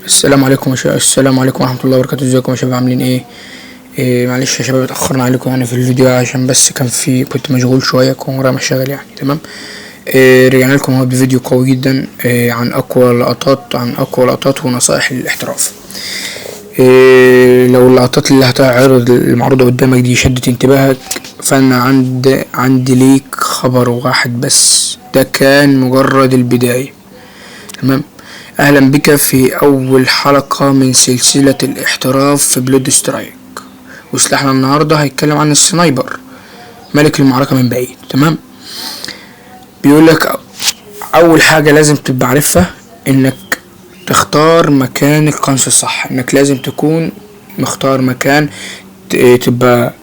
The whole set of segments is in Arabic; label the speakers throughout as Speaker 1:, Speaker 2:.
Speaker 1: السلام عليكم السلام عليكم ورحمة الله وبركاته. ازيكم يا شباب، عاملين ايه؟ معلش يا شباب اتأخرنا عليكم يعني في الفيديو عشان بس كنت مشغول شوية، كنت ورايا مشاغل يعني. تمام. رجعنا لكم اهو بفيديو قوي جدا عن اقوى لقطات ونصائح للاحتراف. لو اللقطات اللي هتعرض المعروضة قدامك دي شدت انتباهك، فانا عندي ليك خبر واحد بس، ده كان مجرد البداية. تمام. اهلا بك في اول حلقة من سلسلة الاحتراف في بلود سترايك، وسلاحنا النهاردة هيتكلم عن السنايبر، ملك المعركة من بعيد. تمام. بيقولك اول حاجة لازم تبقى عارفها انك تختار مكان القنص الصح، انك لازم تكون مختار مكان تبقى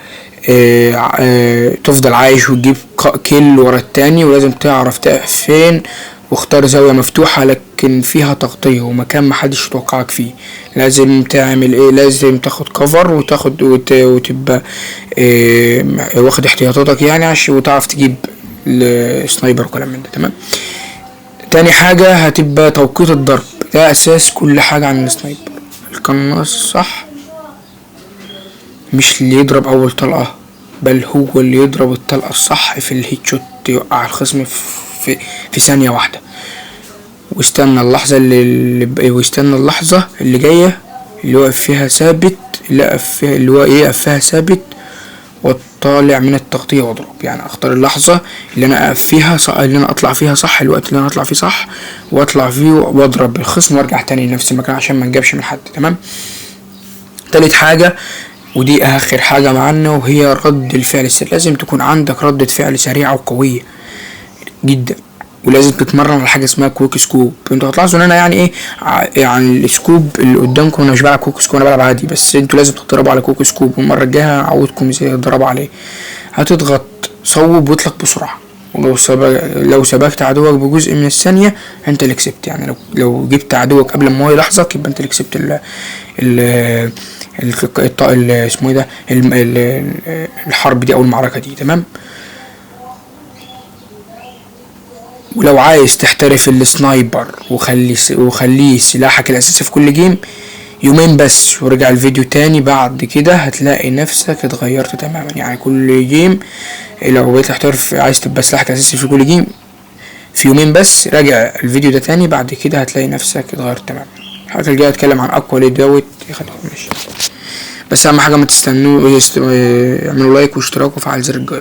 Speaker 1: تفضل عايش وتجيب كيل ورا التاني، ولازم تعرف تقف فين، واختار زاوية مفتوحة لكن فيها تغطية ومكان محدش يتوقعك فيه. لازم تعمل ايه؟ لازم تاخد كفر وتبقى واخد احتياطاتك يعني عشان وتعرف تجيب السنايبر وكلام من ده. تمام. تاني حاجة هتبقى توقيت الضرب، ده اساس كل حاجة عن السنايبر. القناص صح مش اللي يضرب اول طلقة، بل هو اللي يضرب الطلقة الصح في الهيد شوت، يوقع الخصم في ثانية واحدة، واستنى اللحظة اللي جاية اللي واقف فيها ثابت، اللي هو ايه، اقف فيها ثابت وطالع من التغطية واضرب. يعني اختار اللحظة اللي انا اقف فيها صح، اللي انا اطلع فيها صح، الوقت اللي انا اطلع فيه صح، واطلع فيه واضرب الخصم وارجع تاني لنفس المكان عشان ما نجابش من حد. تمام. تالت حاجة ودي اخر حاجة معانا، وهي رد الفعل السريع. لازم تكون عندك ردة فعل سريعة وقوية جدا، ولازم تتمرن على حاجه اسمها كويك سكوب. انتوا هتلاحظوا ان انا يعني ايه، يعني السكوب اللي قدامكم انا مش بلعب كويك سكوب، انا بلعب عادي، بس انتوا لازم تتدربوا على كويك سكوب، والمره الجايه هعودكم ازاي تتدربوا عليه. هتضغط صوب واطلق بسرعه، لو سبقت عدوك بجزء من الثانيه انت اللي كسبت. يعني لو جبت عدوك قبل ما هو يلاحظك يبقى انت اللي كسبت اسمه ايه ده، الحرب دي او المعركه دي. تمام. ولو عايز تحترف السنايبر وخليه سلاحك الاساسي في كل جيم، يومين بس ورجع الفيديو تاني، بعد كده هتلاقي نفسك اتغيرت تماما. يعني كل جيم لو بقيت تحترف عايز تبقى سلاحك الاساسي في كل جيم، في يومين بس راجع الفيديو ده تاني، بعد كده هتلاقي نفسك اتغيرت تماما. الحلقة الجاية هتكلم عن اقوى ليد دوت ماشي. بس اهم حاجة ما تستنوا اعملوا لايك واشتراك وفعل زر الجرس.